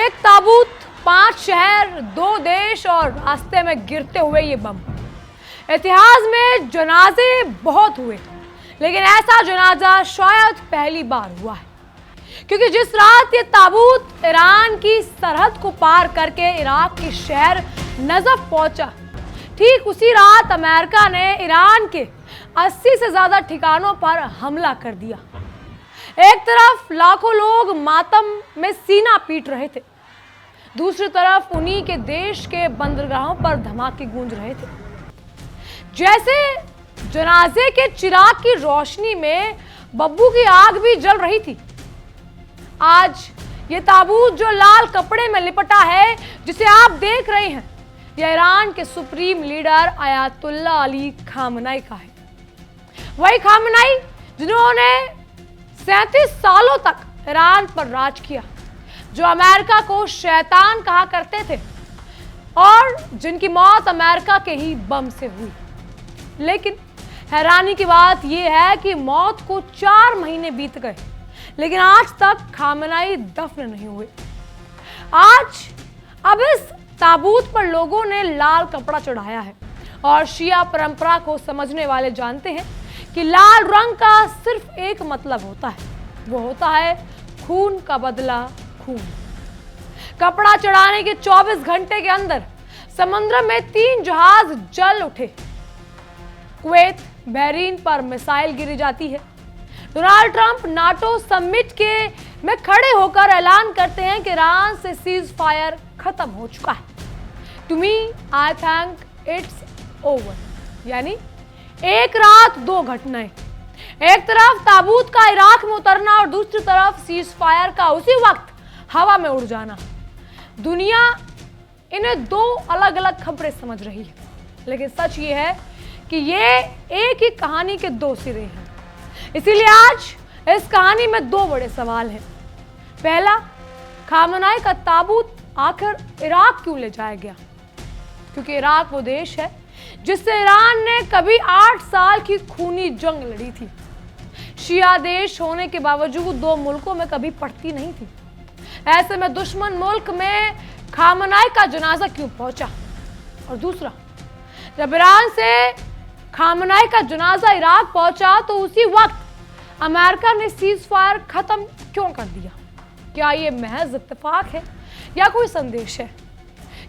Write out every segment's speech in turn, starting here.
एक ताबूत, 5 शहर, 2 देश और रास्ते में गिरते हुए ये बम। इतिहास में जनाजे बहुत हुए, लेकिन ऐसा जनाजा शायद पहली बार हुआ है, क्योंकि जिस रात ये ताबूत ईरान की सरहद को पार करके इराक के शहर नजफ पहुंचा, ठीक उसी रात अमेरिका ने ईरान के 80 से ज्यादा ठिकानों पर हमला कर दिया। एक तरफ लाखों लोग मातम में सीना पीट रहे थे, दूसरी तरफ उन्हीं के देश के बंदरगाहों पर धमाके गूंज रहे थे। जैसे जनाजे के चिराग की रोशनी में बब्बू की आग भी जल रही थी। आज ये ताबूत जो लाल कपड़े में लिपटा है, जिसे आप देख रहे हैं, यह ईरान के सुप्रीम लीडर अयातुल्लाह अली खामनाई का है। वही खामनाई जिन्होंने 37 सालों तक ईरान पर राज किया, जो अमेरिका को शैतान कहा करते थे और जिनकी मौत अमेरिका के ही बम से हुई। लेकिन हैरानी की बात यह है कि मौत को 4 महीने बीत गए, लेकिन आज तक खामनाई दफन नहीं हुए। आज अब इस ताबूत पर लोगों ने लाल कपड़ा चढ़ाया है और शिया परंपरा को समझने वाले जानते हैं कि लाल रंग का सिर्फ एक मतलब होता है, वो होता है खून का बदला खून। कपड़ा चढ़ाने के 24 घंटे के अंदर समुद्र में 3 जहाज जल उठे। कुवैत, बहरीन पर मिसाइल गिरी जाती है। डोनाल्ड ट्रंप नाटो समिट में खड़े होकर ऐलान करते हैं कि ईरान से सीज फायर खत्म हो चुका है। To me I think it's over. यानी एक रात 2 घटनाएं, एक तरफ ताबूत का इराक में उतरना और दूसरी तरफ सीज फायर का उसी वक्त हवा में उड़ जाना। दुनिया इन्हें 2 अलग अलग खबरें समझ रही है, लेकिन सच ये है कि ये एक ही कहानी के 2 सिरे हैं। इसीलिए आज इस कहानी में 2 बड़े सवाल हैं। पहला, खामनाई का ताबूत आखिर इराक क्यों ले जाया गया? क्योंकि इराक वो देश है जिससे ईरान ने कभी 8 साल की खूनी जंग लड़ी थी। शिया देश होने के बावजूद 2 मुल्कों में कभी पड़ती नहीं थी। ऐसे में दुश्मन मुल्क में खामनाई का जनाजा क्यों पहुंचा? और दूसरा, जब ईरान से खामनाई का जनाजा इराक पहुंचा तो उसी वक्त अमेरिका ने सीज फायर खत्म क्यों कर दिया? क्या ये महज इत्तेफाक है या कोई संदेश है?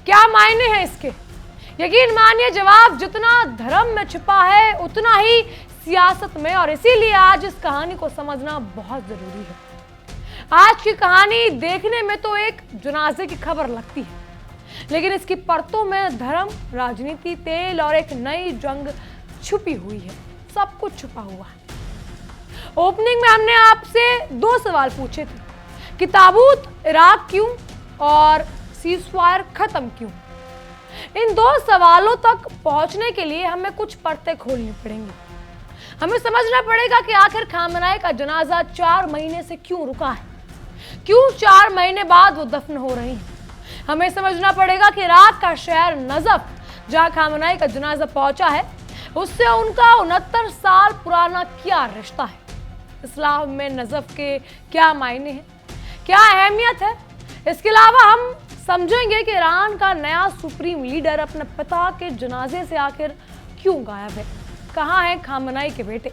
क्या मायने हैं इसके? यकीन मानिए, जवाब जितना धर्म में छिपा है उतना ही सियासत में, और इसीलिए आज इस कहानी को समझना बहुत जरूरी है। आज की कहानी देखने में तो एक जनाजे की खबर लगती है, लेकिन इसकी परतों में धर्म, राजनीति, तेल और एक नई जंग छुपी हुई है। सब कुछ छुपा हुआ है। ओपनिंग में हमने आपसे 2 सवाल पूछे थे कि ताबूत इराक क्यों और सीज फायर खत्म क्यों। इन 2 सवालों तक पहुंचने के लिए हमें कुछ परतें खोलनी पड़ेंगी। हमें समझना पड़ेगा कि आखिर खामनाई का जनाजा 4 महीने से क्यों रुका है, क्यों 4 महीने बाद वो दफन हो रही है। हमें समझना पड़ेगा कि इराक का शहर नजफ, जहां खामनाई का जनाजा पहुंचा है, उससे उनका 69 साल पुराना क्या रिश्ता है। इस्लाम में नजफ के क्या मायने हैं, क्या अहमियत है। इसके अलावा हम समझेंगे कि ईरान का नया सुप्रीम लीडर अपने पिता के जनाजे से आखिर क्यों गायब है, कहां है खामनाई के बेटे,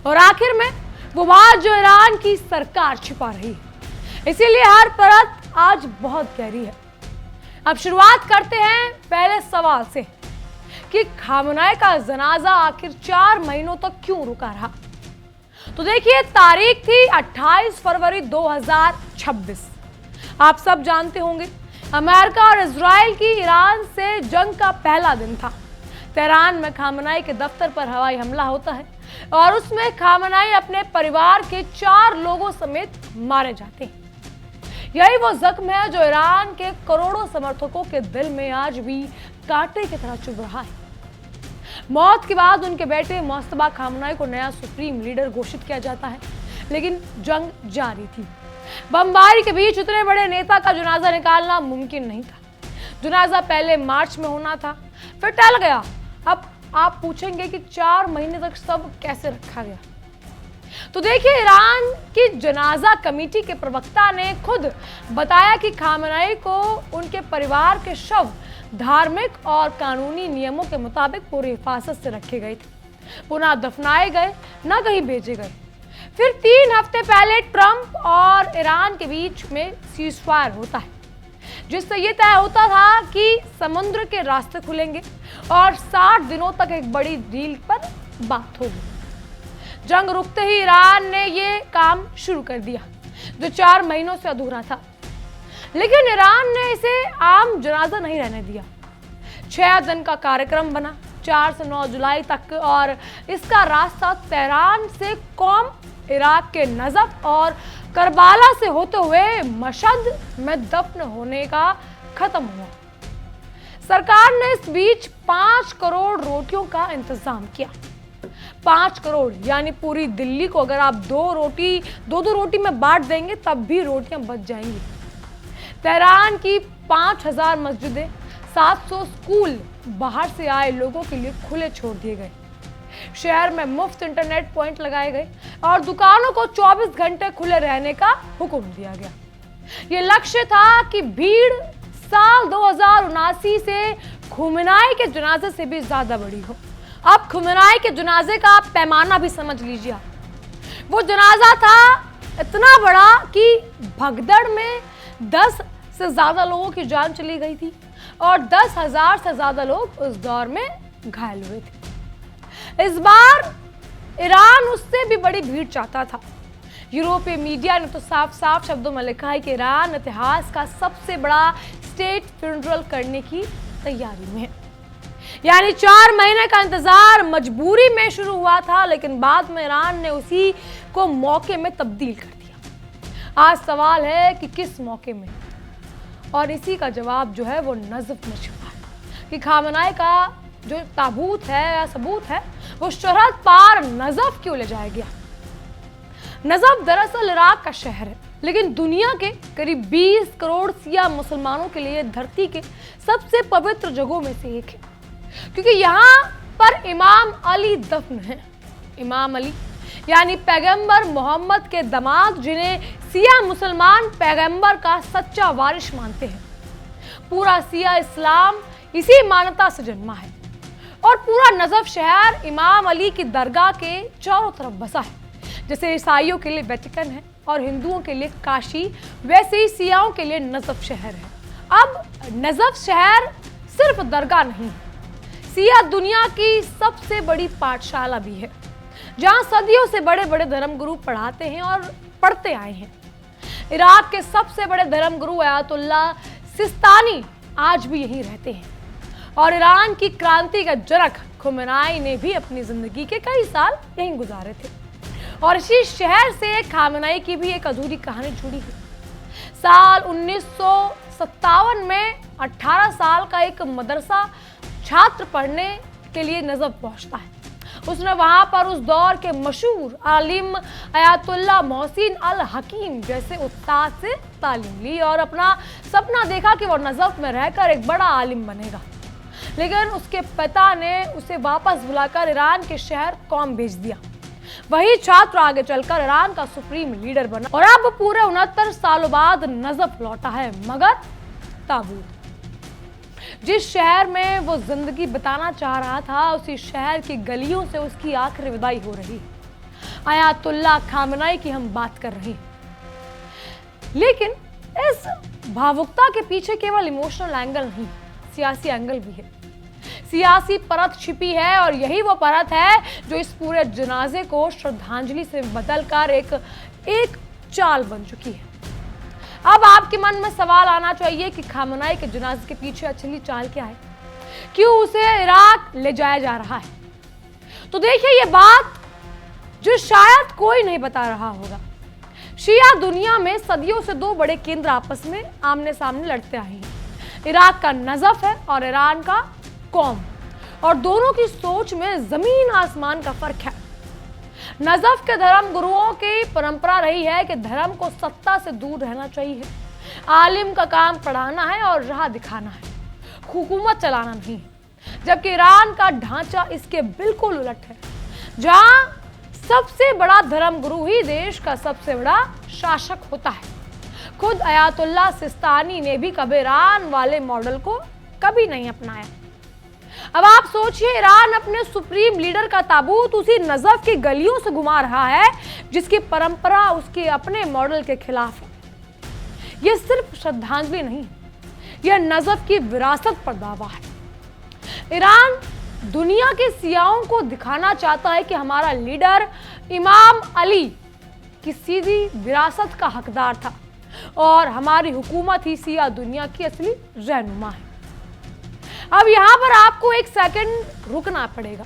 और आखिर में वो बात जो ईरान की सरकार छिपा रही है। इसीलिए हर परत आज बहुत गहरी है। अब शुरुआत करते हैं पहले सवाल से कि खामनाई का जनाजा आखिर 4 महीनों तक क्यों रुका रहा। तो देखिए, तारीख थी 28 फरवरी 2026। आप सब जानते होंगे, अमेरिका और इजराइल की ईरान से जंग का पहला दिन था। तेहरान में खामनाई के दफ्तर पर हवाई हमला होता है और उसमें खामनाई अपने परिवार के 4 लोगों समेत मारे जाते हैं। यही वो जख्म है जो ईरान के करोड़ों समर्थकों के दिल में आज भी कांटे की तरह चुभ रहा है। मौत के बाद उनके बेटे मुस्तफा खामनाई को नया सुप्रीम लीडर घोषित किया जाता है, लेकिन जंग जारी थी। बमबारी के बीच इतने बड़े नेता का जनाजा निकालना मुमकिन नहीं था। जनाजा पहले मार्च में होना था, फिर टल गया। अब आप पूछेंगे कि 4 महीने तक सब कैसे रखा गया? तो देखिए, ईरान की जनाजा कमेटी के प्रवक्ता ने खुद बताया कि खामेनेई को उनके परिवार के शव धार्मिक और कानूनी नियमों के मुताबिक पूरी हिफाजत से रखे गए थे, पुनः दफनाए गए, न कहीं भेजे गए। फिर 3 हफ्ते पहले ट्रंप और ईरान के बीच में सीजफायर होता है, जिससे ये तय होता था कि समुद्र के रास्ते खुलेंगे और 60 दिनों तक एक बड़ी डील पर बात होगी। जंग रुकते ही ईरान ने ये काम शुरू कर दिया, जो 4 महीनों से अधूरा था। लेकिन ईरान ने इसे आम जनाजा नहीं रहने दिया। 6 दिन का कार्यक्रम बना, 4 से 9 जुलाई तक, और इसका रास्ता तेहरान से कौम, इराक के नजफ और करबाला से होते हुए मशहद में दफन होने का खत्म हुआ। सरकार ने इस बीच 5 करोड़ रोटियों का इंतजाम किया। 5 करोड़ यानी पूरी दिल्ली को अगर आप दो दो रोटी में बांट देंगे तब भी रोटियां बच जाएंगी। तेहरान की 5000 मस्जिदें, 700 स्कूल बाहर से आए लोगों के लिए खुले छोड़ दिए गए। शहर में मुफ्त इंटरनेट पॉइंट लगाए गए और दुकानों को 24 घंटे खुले रहने का हुक्म दिया गया। ये लक्ष्य था कि भीड़ साल 2079 से खामेनेई के जनाजे से भी ज्यादा बड़ी हो। अब खामेनेई के जनाजे का पैमाना भी समझ लीजिए। वो जनाजा था इतना बड़ा कि भगदड़ में 10 से ज्यादा लोगों की जान चली गई थी और 10,000 से ज्यादा लोग उस दौर में घायल हुए थे। इस बार ईरान उससे भी बड़ी भीड़ चाहता था। यूरोपीय मीडिया ने तो साफ साफ शब्दों में लिखा है कि ईरान इतिहास का सबसे बड़ा स्टेट फ्यूनरल करने की तैयारी में है। यानी 4 महीने का इंतजार मजबूरी में शुरू हुआ था, लेकिन बाद में ईरान ने उसी को मौके में तब्दील कर दिया। आज सवाल है कि किस मौके में, और इसी का जवाब जो है वो नजफ में छुपा है कि खामेनेई का जो ताबूत है या सबूत है वो सरहद पार नजफ क्यों ले जाया गया। नजफ दरअसल इराक का शहर है, लेकिन दुनिया के करीब 20 करोड़ शिया मुसलमानों के लिए धरती के सबसे पवित्र जगहों में से एक है, क्योंकि यहाँ पर इमाम अली दफन है। इमाम अली यानी पैगंबर मोहम्मद के दामाद, जिन्हें शिया मुसलमान पैगंबर का सच्चा वारिस मानते हैं। पूरा शिया इस्लाम इसी मान्यता से जन्मा है और पूरा नजफ शहर इमाम अली की दरगाह के चारों तरफ बसा है। जैसे ईसाइयों के लिए वेटिकन है और हिंदुओं के लिए काशी, वैसे ही शियाओं के लिए नजफ शहर है। अब नजफ शहर सिर्फ दरगाह नहीं, शिया दुनिया की सबसे बड़ी पाठशाला भी है, जहां सदियों से बड़े बड़े धर्मगुरु पढ़ाते हैं और पढ़ते आए हैं। इराक के सबसे बड़े धर्मगुरु अयातुल्लाह सिस्तानी आज भी यहीं रहते हैं और ईरान की क्रांति का जनक खामेनेई ने भी अपनी जिंदगी के कई साल यहीं गुजारे थे। और इसी शहर से खामेनेई की भी एक अधूरी कहानी जुड़ी है। साल 1957 में 18 साल का एक मदरसा छात्र पढ़ने के लिए नजफ पहुंचता है। उसने वहां पर उस दौर के मशहूर आलिम अयातुल्लाह मोहसिन अल हकीम जैसे उस्ताद से तालीम ली और अपना सपना देखा कि वो नजफ में रहकर एक बड़ा आलिम बनेगा। लेकिन उसके पिता ने उसे वापस बुलाकर ईरान के शहर कौम भेज दिया। वही छात्र आगे चलकर ईरान का सुप्रीम लीडर बना और अब पूरे 69 सालों बाद नजफ लौटा है, मगर ताबूत। जिस शहर में वो जिंदगी बिताना चाह रहा था, उसी शहर की गलियों से उसकी आखिरी विदाई हो रही। अयातुल्लाह खामेनेई की हम बात कर रहे हैं। लेकिन इस भावुकता के पीछे केवल इमोशनल एंगल नहीं, सियासी एंगल भी है। सियासी परत छिपी है और यही वो परत है जो इस पूरे जनाजे को श्रद्धांजलि से बदलकर एक चाल बन चुकी है। अब आपके मन में सवाल आना चाहिए कि खामेनेई के जनाजे के पीछे असली चाल क्या है, क्यों उसे इराक ले जाया जा रहा है। तो देखिए, ये बात जो शायद कोई नहीं बता रहा होगा। शिया दुनिया में सदियों से 2 बड़े केंद्र आपस में आमने सामने लड़ते आए हैं। इराक का नजफ है और ईरान का कौम, और दोनों की सोच में जमीन आसमान का फर्क है। नजफ के धर्म गुरुओं की परंपरा रही है कि धर्म को सत्ता से दूर रहना चाहिए। आलिम का काम पढ़ाना है और राह दिखाना है, हुकूमत चलाना नहीं। जबकि ईरान का ढांचा इसके बिल्कुल उलट है, जहां सबसे बड़ा धर्मगुरु ही देश का सबसे बड़ा शासक होता है। खुद अयातुल्ला सिस्तानी ने भी कभी ईरान वाले मॉडल को कभी नहीं अपनाया। अब आप सोचिए, ईरान अपने सुप्रीम लीडर का ताबूत उसी नजफ की गलियों से घुमा रहा है जिसकी परंपरा उसके अपने मॉडल के खिलाफ है। यह सिर्फ श्रद्धांजलि नहीं, यह नजफ की विरासत पर दावा है। ईरान दुनिया के सियाओं को दिखाना चाहता है कि हमारा लीडर इमाम अली की सीधी विरासत का हकदार था और हमारी हुकूमत ही सिया दुनिया की असली रहनुमा है। अब यहां पर आपको एक सेकंड रुकना पड़ेगा,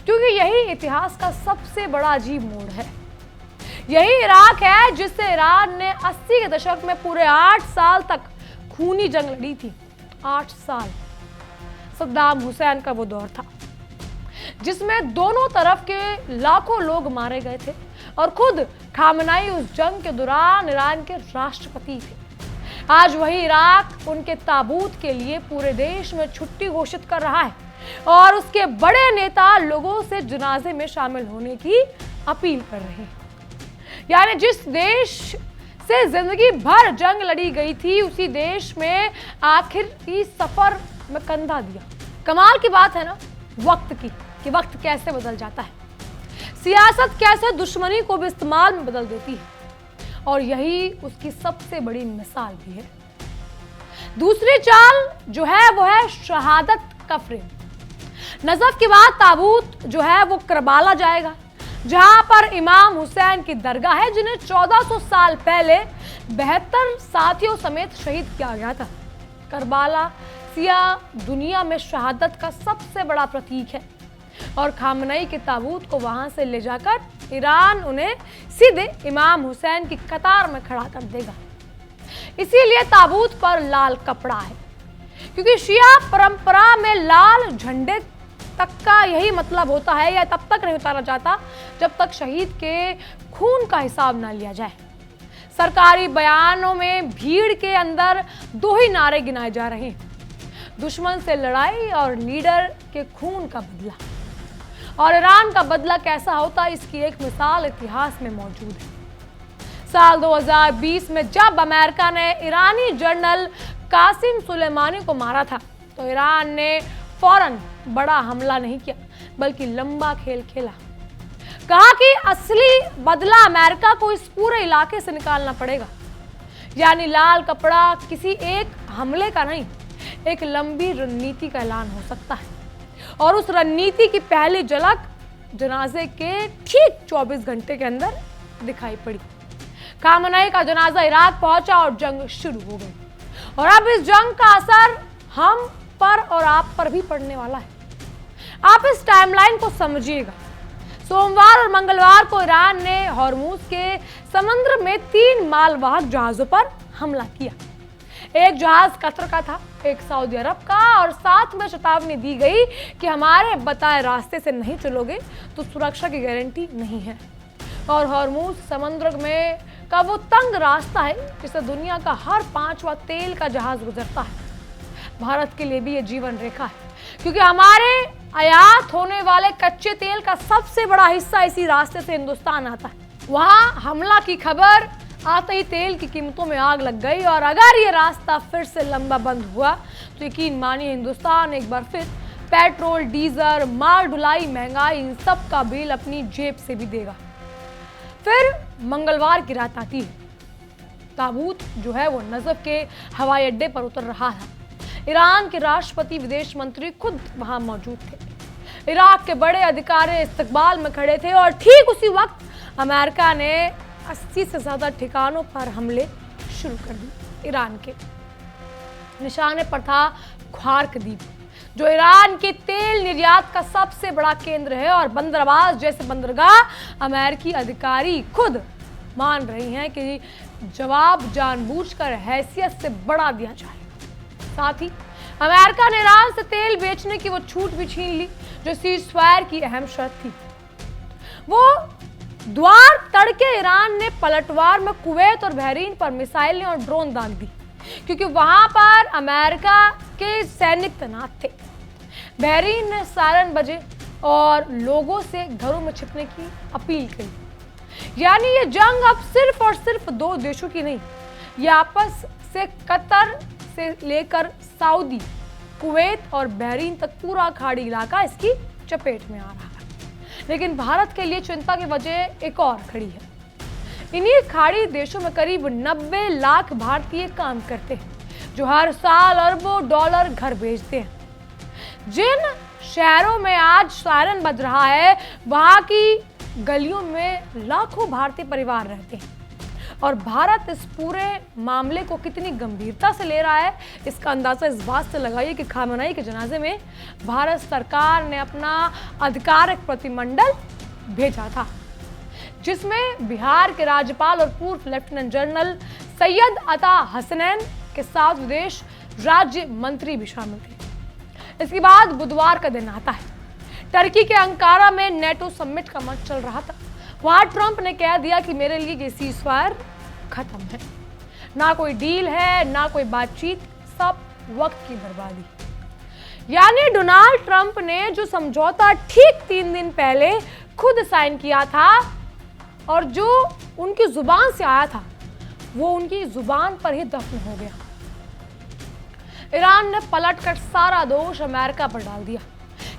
क्योंकि यही इतिहास का सबसे बड़ा अजीब मोड़ है। यही इराक है जिससे ईरान ने 80 के दशक में पूरे 8 साल तक खूनी जंग लड़ी थी। 8 साल सद्दाम हुसैन का वो दौर था जिसमें दोनों तरफ के लाखों लोग मारे गए थे और खुद खामनाई उस जंग के दौरान ईरान के राष्ट्रपति थे। आज वही इराक उनके ताबूत के लिए पूरे देश में छुट्टी घोषित कर रहा है और उसके बड़े नेता लोगों से जनाजे में शामिल होने की अपील कर रहे हैं। यानी जिस देश से जिंदगी भर जंग लड़ी गई थी, उसी देश में आखिर की सफर में कंधा दिया। कमाल की बात है ना वक्त की, कि वक्त कैसे बदल जाता है, सियासत कैसे दुश्मनी को भी इस्तेमाल में बदल देती है, और यही उसकी सबसे बड़ी मिसाल भी है। दूसरी चाल जो है वो है शहादत का फ्रेम। नजफ के बाद ताबूत जो है वो करबाला जाएगा, जहां पर इमाम हुसैन की दरगाह है जिन्हें 1400 साल पहले 72 साथियों समेत शहीद किया गया था। करबाला सिया दुनिया में शहादत का सबसे बड़ा प्रतीक है और खामनई के ताबूत को वहां से ले जाकर ईरान उन्हें सीधे इमाम हुसैन की कतार में खड़ा कर देगा। इसीलिए ताबूत पर लाल कपड़ा है, क्योंकि शिया परंपरा में लाल झंडे तक का यही मतलब होता है, या तब तक नहीं उतारा जाता जब तक शहीद के खून का हिसाब ना लिया जाए। सरकारी बयानों में भीड़ के अंदर 2 ही नारे गिनाए जा रहे हैं, दुश्मन से लड़ाई और लीडर के खून का बदला। और ईरान का बदला कैसा होता है इसकी एक मिसाल इतिहास में मौजूद है। साल 2020 में जब अमेरिका ने ईरानी जनरल कासिम सुलेमानी को मारा था, तो ईरान ने फौरन बड़ा हमला नहीं किया, बल्कि लंबा खेल खेला। कहा कि असली बदला अमेरिका को इस पूरे इलाके से निकालना पड़ेगा। यानी लाल कपड़ा किसी एक हमले का नहीं, एक लंबी रणनीति का ऐलान हो सकता है। और उस रणनीति की पहली झलक जनाजे के ठीक 24 घंटे के अंदर दिखाई पड़ी। खामनई का जनाजा इराक पहुंचा और जंग शुरू हो गई। और अब इस जंग का असर हम पर और आप पर भी पड़ने वाला है। आप इस टाइमलाइन को समझिएगा। सोमवार और मंगलवार को ईरान ने हॉर्मुज के समुद्र में 3 मालवाहक जहाजों पर हमला किया। एक जहाज कतर का था, एक सऊदी अरब का, और साथ में चेतावनी दी गई कि हमारे बताए रास्ते से नहीं चलोगे तो सुरक्षा की गारंटी नहीं है। और हॉर्मुज समुद्र में का वो तंग रास्ता है जिससे दुनिया का हर 5वां तेल का जहाज गुजरता है। भारत के लिए भी ये जीवन रेखा है, क्योंकि हमारे आयात होने वाले कच्चे तेल का सबसे बड़ा हिस्सा इसी रास्ते से हिंदुस्तान आता है। वहां हमला की खबर आते ही तेल की कीमतों में आग लग गई, और अगर ये रास्ता फिर से लंबा बंद हुआ तो यकीन मानिए हिंदुस्तान एक बार फिर पेट्रोल, डीजल, माल ढुलाई, महंगाई, इन सब का बिल अपनी जेब से भी देगा। फिर मंगलवार की रात आती है। ताबूत जो है वो नजफ के हवाई अड्डे पर उतर रहा था। ईरान के राष्ट्रपति, विदेश मंत्री खुद वहां मौजूद थे। इराक के बड़े अधिकारी इस्तकबाल में खड़े थे, और ठीक उसी वक्त अमेरिका ने 80 से ज्यादा ठिकानों पर हमले शुरू कर दिए। ईरान के निशाने पर था ख्वार्क द्वीप, जो ईरान के तेल निर्यात का सबसे बड़ा केंद्र है, और बंदरबाज जैसे बंदरगाह अमेरिकी अधिकारी खुद मान रही हैं कि जवाब जानबूझकर हैसियत से बढ़ा दिया जाए। साथ ही अमेरिका ने ईरान से तेल बेचने की वो छूट भी छीन ली जो सीज़फायर की अहम शर्त थी। वो द्वार तड़के ईरान ने पलटवार में कुवैत और बहरीन पर मिसाइलें और ड्रोन दाग दी, क्योंकि वहां पर अमेरिका के सैनिक तैनात थे। बहरीन ने सायरन बजे और लोगों से घरों में छिपने की अपील करी। यानी ये जंग अब सिर्फ और सिर्फ दो देशों की नहीं, ये आपस से कतर से लेकर सऊदी, कुवैत और बहरीन तक पूरा खाड़ी इलाका इसकी चपेट में आ रहा है। लेकिन भारत के लिए चिंता की वजह एक और खड़ी है। इन्हीं खाड़ी देशों में करीब 90 लाख भारतीय काम करते हैं, जो हर साल अरबों डॉलर घर भेजते हैं। जिन शहरों में आज सायरन बज रहा है, वहां की गलियों में लाखों भारतीय परिवार रहते हैं। और भारत इस पूरे मामले को कितनी गंभीरता से ले रहा है, इसका अंदाजा इस बात से लगाइए कि खामेनेई के जनाजे में भारत सरकार ने अपना आधिकारिक प्रतिनिधिमंडल भेजा था, जिसमें बिहार के राज्यपाल और पूर्व लेफ्टिनेंट जनरल सैयद अता हसनैन के साथ विदेश राज्य मंत्री भी शामिल थे। इसके बाद बुधवार का दिन आता है। टर्की के अंकारा में नेटो समिट का मंच चल रहा था। वहां ट्रंप ने कह दिया कि मेरे लिए ये सीज फायर खत्म है, ना कोई डील है, ना कोई बातचीत, सब वक्त की बर्बादी। यानी डोनाल्ड ट्रंप ने जो समझौता ठीक 3 दिन पहले खुद साइन किया था और जो उनकी जुबान से आया था, वो उनकी जुबान पर ही दफन हो गया। ईरान ने पलटकर सारा दोष अमेरिका पर डाल दिया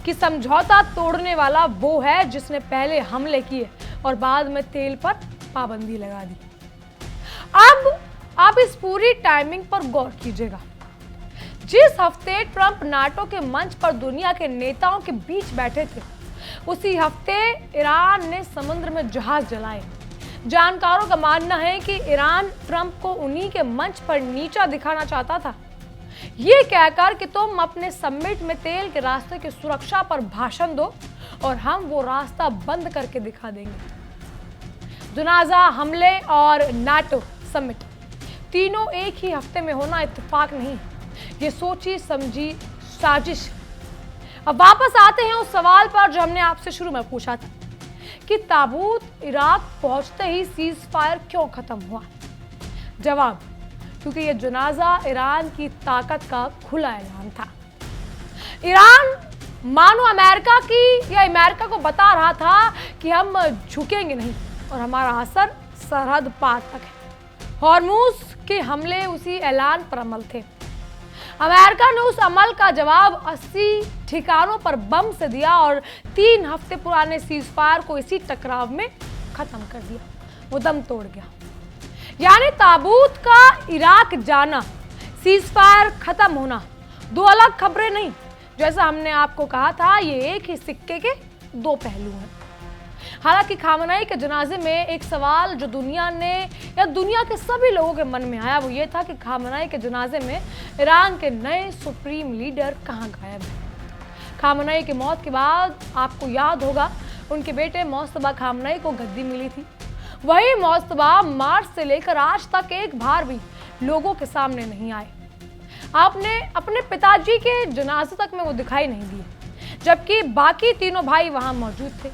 कि समझौता तोड़ने वाला वो है जिसने पहले हमले किए और बाद में तेल पर पाबंदी लगा दी। अब आप इस पूरी टाइमिंग पर गौर कीजिएगा। जिस हफ्ते ट्रंप नाटो के मंच पर दुनिया के नेताओं के बीच बैठे थे, उसी हफ्ते ईरान ने समुद्र में जहाज जलाए। जानकारों का मानना है कि ईरान ट्रंप को उन्हीं के मंच पर नीचा दिखाना चाहता था, ये कहकर कि तुम अपने समिट में तेल के रास्ते की सुरक्षा पर भाषण दो और हम वो रास्ता बंद करके दिखा देंगे। जनाजा हमले और नाटो समिट तीनों एक ही हफ्ते में होना इत्तेफाक नहीं, ये सोची समझी साजिश। अब वापस आते हैं उस सवाल पर जो हमने आपसे शुरू में पूछा था कि ताबूत इराक पहुंचते ही सीज फायर क्यों खत्म हुआ। जवाब, क्योंकि ये जनाजा ईरान की ताकत का खुला ऐलान था। ईरान मानो अमेरिका की या अमेरिका को बता रहा था कि हम झुकेंगे नहीं और हमारा असर सरहद पार तक है। हॉर्मुज के हमले उसी ऐलान पर अमल थे। अमेरिका ने उस अमल का जवाब 80 ठिकानों पर बम से दिया और 3 हफ्ते पुराने सीज फायर को इसी टकराव में खत्म कर दिया। वो दम तोड़ गया। यानी ताबूत का इराक जाना, सीज फायर खत्म होना, दो अलग खबरें नहीं। जैसा हमने आपको कहा था, ये एक ही सिक्के के दो पहलू हैं। हालांकि खामेनेई के जनाजे में एक सवाल जो दुनिया के सभी लोगों के मन में आया, वो ये था कि खामेनेई के जनाजे में ईरान के नए सुप्रीम लीडर कहाँ गायब हैं। खामेनेई की मौत के बाद आपको याद होगा उनके बेटे मोस्तफा खामेनेई को गद्दी मिली थी। वही मोस्तफा मार्च से लेकर आज तक एक बार भी लोगों के सामने नहीं आए। आपने अपने पिताजी के जनाजे तक में वो दिखाई नहीं दिए, जबकि बाकी तीनों भाई वहां मौजूद थे।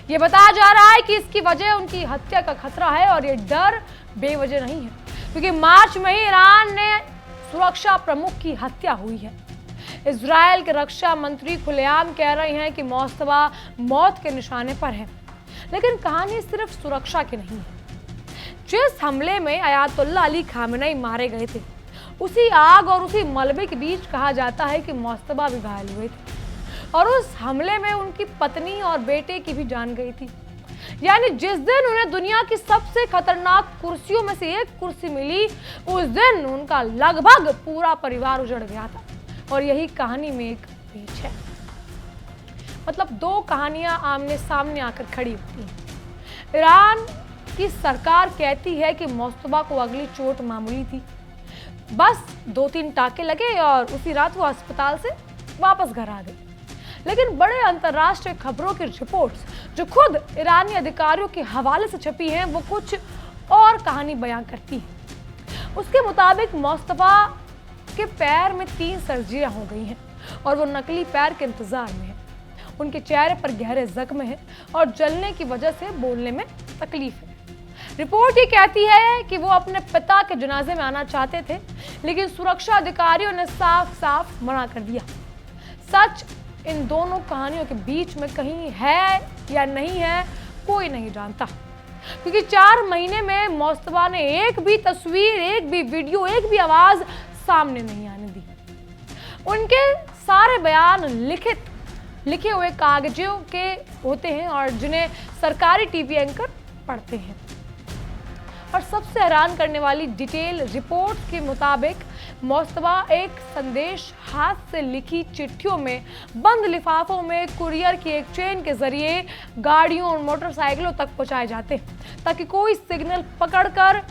ये बताया जा रहा है कि इसकी वजह उनकी हत्या का खतरा है और ये डर बेवजह नहीं है, क्योंकि मार्च में ही ईरान ने सुरक्षा प्रमुख की हत्या हुई है। इजराइल के रक्षा मंत्री खुलेआम कह रहे हैं कि मोस्तफा मौत के निशाने पर है। लेकिन कहानी सिर्फ सुरक्षा की नहीं है। जिस हमले में अयातुल्ला अली खामेनेई मारे गए थे, उसी आग और उसी मलबे के बीच कहा जाता है कि मोस्तफा भी घायल हुए थे और उस हमले में उनकी पत्नी और बेटे की भी जान गई थी। यानी जिस दिन उन्हें दुनिया की सबसे खतरनाक कुर्सियों में से एक कुर्सी मिली, उस दिन उनका लगभग पूरा परिवार उजड़ गया था। और यही कहानी में एक पेच है। मतलब दो कहानियां आमने सामने आकर खड़ी होती हैं। ईरान की सरकार कहती है कि मोस्तफा को अगली चोट मामूली थी, बस 2-3 टाके लगे और उसी रात वो अस्पताल से वापस घर आ गए। लेकिन बड़े अंतर्राष्ट्रीय खबरों की रिपोर्ट्स जो खुद ईरानी अधिकारियों के हवाले से छपी हैं, वो कुछ और कहानी बयां करती है। उसके मुताबिक मोस्तफा के पैर में 3 सर्जरियां हो गई हैं और वो नकली पैर के इंतजार में है। उनके चेहरे पर गहरे जख्म हैं और जलने की वजह से बोलने में तकलीफ है। रिपोर्ट ये कहती है कि वो अपने पिता के जनाजे में आना चाहते थे, लेकिन सुरक्षा अधिकारियों ने साफ साफ मना कर दिया। सच इन दोनों कहानियों के बीच में कहीं है या नहीं है, कोई नहीं जानता। क्योंकि 4 महीने में मोस्तफा ने एक भी तस्वीर, एक भी वीडियो, एक भी आवाज सामने नहीं आने दी। उनके सारे बयान लिखे हुए कागजों के होते हैं और जिन्हें सरकारी टीवी एंकर पढ़ते हैं। और सबसे हैरान करने वाली डिटेल रिपोर्ट के मुताबिक मोस्तफा एक संदेश हाथ से लिखी चिट्ठियों में, बंद लिफाफों में, कुरियर की एक चेन के जरिए गाड़ियों और मोटरसाइकिलों तक पहुंचाए जाते, ताकि कोई सिग्नल पकड़कर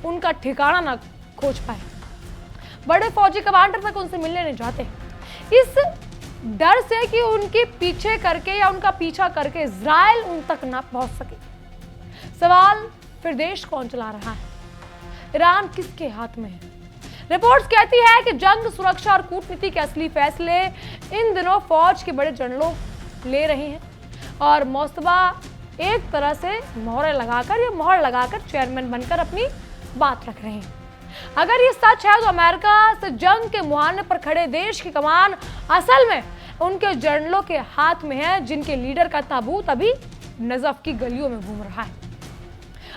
उनका ठिकाना ना खोज पाए। बड़े फौजी कमांडर तक उनसे मिलने नहीं जाते, इस डर से कि उनके पीछे करके या उनका पीछा करके इजराइल उन तक ना पहुंच सके। सवाल फिर देश कौन चला रहा है? ईरान किसके हाथ में है? रिपोर्ट्स कहती है कि जंग, सुरक्षा और कूटनीति के असली फैसले इन दिनों फौज के बड़े जनरलों ले रहे हैं और मोस्तफा एक तरह से मोहर लगाकर चेयरमैन बनकर अपनी बात रख रहे हैं। अगर ये सच है तो अमेरिका से जंग के मुहाने पर खड़े देश की कमान असल में उनके जनरलों के हाथ में है, जिनके लीडर का ताबूत अभी नजफ की गलियों में घूम रहा है।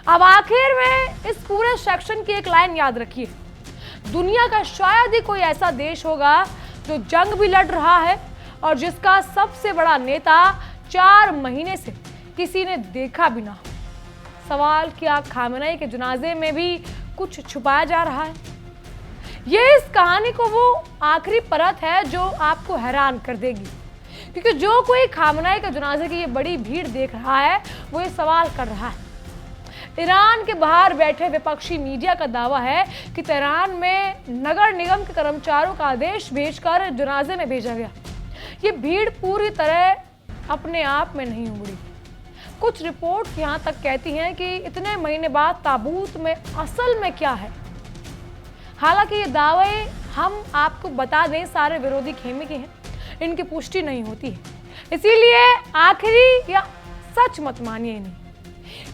अब आखिर में इस पूरे सेक्शन की एक लाइन याद रखिए, दुनिया का शायद ही कोई ऐसा देश होगा जो जंग भी लड़ रहा है और जिसका सबसे बड़ा नेता 4 महीने से किसी ने देखा भी ना हो। सवाल, क्या खामेनेई के जनाजे में भी कुछ छुपाया जा रहा है? ये इस कहानी को वो आखिरी परत है जो आपको हैरान कर देगी, क्योंकि जो कोई खामेनेई के जनाजे की ये बड़ी भीड़ देख रहा है वो ये सवाल कर रहा है। ईरान के बाहर बैठे विपक्षी मीडिया का दावा है कि तेहरान में नगर निगम के कर्मचारियों का आदेश भेजकर जनाजे में भेजा गया। ये भीड़ पूरी तरह अपने आप में नहीं उमड़ी। कुछ रिपोर्ट यहाँ तक कहती हैं कि इतने महीने बाद ताबूत में असल में क्या है। हालांकि ये दावे हम आपको बता दें सारे विरोधी खेमे के हैं, इनकी पुष्टि नहीं होती है, इसीलिए आखिरी या सच मत मानिए नहीं।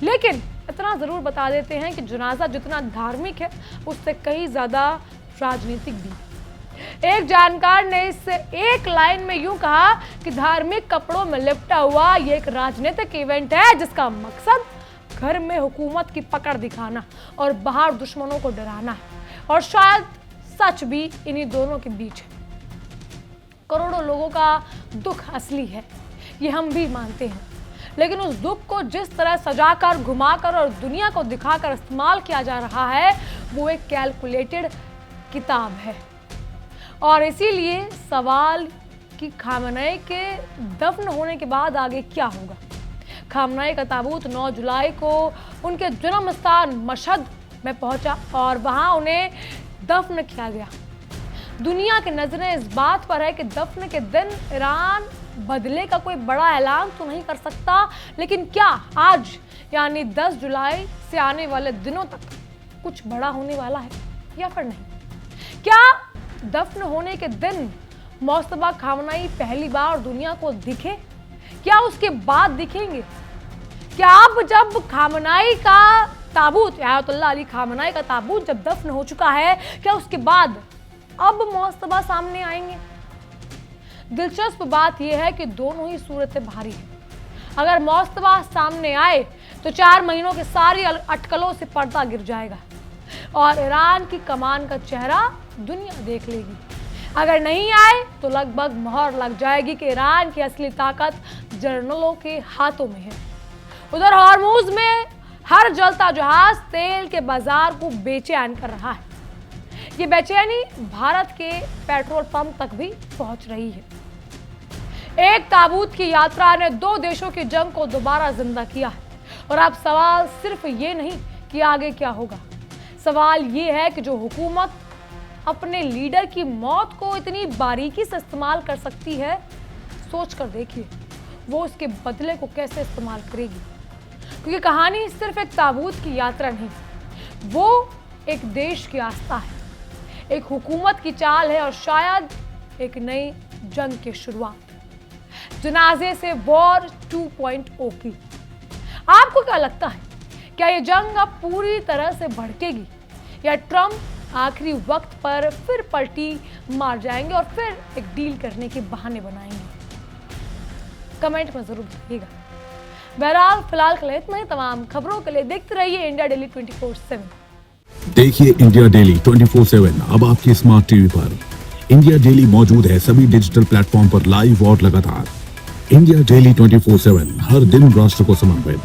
लेकिन इतना जरूर बता देते हैं कि जनाजा जितना धार्मिक है उससे कहीं ज्यादा राजनीतिक भी। एक जानकार ने इससे एक लाइन में यूं कहा कि धार्मिक कपड़ों में लिपटा हुआ ये एक राजनीतिक इवेंट है जिसका मकसद घर में हुकूमत की पकड़ दिखाना और बाहर दुश्मनों को डराना है। और शायद सच भी इन्हीं दोनों के बीच है। करोड़ों लोगों का दुख असली है, ये हम भी मानते हैं, लेकिन उस दुख को जिस तरह सजाकर, घुमाकर और दुनिया को दिखाकर इस्तेमाल किया जा रहा है वो एक कैलकुलेटेड किताब है। और इसीलिए सवाल कि खामेनेई के दफन होने के बाद आगे क्या होगा। खामेनेई का ताबूत 9 जुलाई को उनके जन्म स्थान मशहद में पहुंचा और वहां उन्हें दफन किया गया। दुनिया की नजरें इस बात पर है कि दफन के दिन ईरान बदले का कोई बड़ा ऐलान तो नहीं कर सकता, लेकिन क्या आज यानी 10 जुलाई से आने वाले दिनों तक कुछ बड़ा होने वाला है या फिर नहीं? क्या दफन होने के दिन मोस्तफा खामेनेई पहली बार दुनिया को दिखे? क्या उसके बाद दिखेंगे? क्या अब जब खामेनेई का ताबूत, आयतुल्लाह अली खामेनेई का ताबूत जब दफन हो चुका है, क्या उसके बाद अब मोस्तफा सामने आएंगे? दिलचस्प बात यह है कि दोनों ही सूरतें भारी हैं। अगर मोस्तफा सामने आए तो 4 महीनों की सारी अटकलों से पर्दा गिर जाएगा और ईरान की कमान का चेहरा दुनिया देख लेगी। अगर नहीं आए तो लगभग मोहर लग जाएगी कि ईरान की असली ताकत जनरलों के हाथों में है। उधर हॉर्मुज में हर जलता जहाज तेल के बाजार को बेचैन कर रहा है। ये बेचैनी भारत के पेट्रोल पंप तक भी पहुंच रही है। एक ताबूत की यात्रा ने 2 देशों की जंग को दोबारा जिंदा किया है। और अब सवाल सिर्फ ये नहीं कि आगे क्या होगा, सवाल ये है कि जो हुकूमत अपने लीडर की मौत को इतनी बारीकी से इस्तेमाल कर सकती है, सोच कर देखिए वो उसके बदले को कैसे इस्तेमाल करेगी। क्योंकि कहानी सिर्फ एक ताबूत की यात्रा नहीं, वो एक देश की आस्था है, एक हुकूमत की चाल है और शायद एक नई जंग की शुरुआत, जनाजे से वॉर 2.0 की। आपको क्या लगता है, क्या ये जंग अब पूरी तरह से भड़केगी या ट्रंप आखिरी वक्त पर फिर पलटी मार जाएंगे और फिर एक डील करने के बहाने बनाएंगे? कमेंट में जरूर बताइएगा। बहरहाल फिलहाल के लिए इतना ही। तमाम खबरों के लिए देखते रहिए इंडिया डेली 24/7। देखिए इंडिया डेली 24/7 अब आपके स्मार्ट टीवी पर। इंडिया डेली मौजूद है सभी डिजिटल प्लेटफॉर्म पर लाइव और लगातार। इंडिया डेली 24/7 हर दिन राष्ट्र को समर्पित।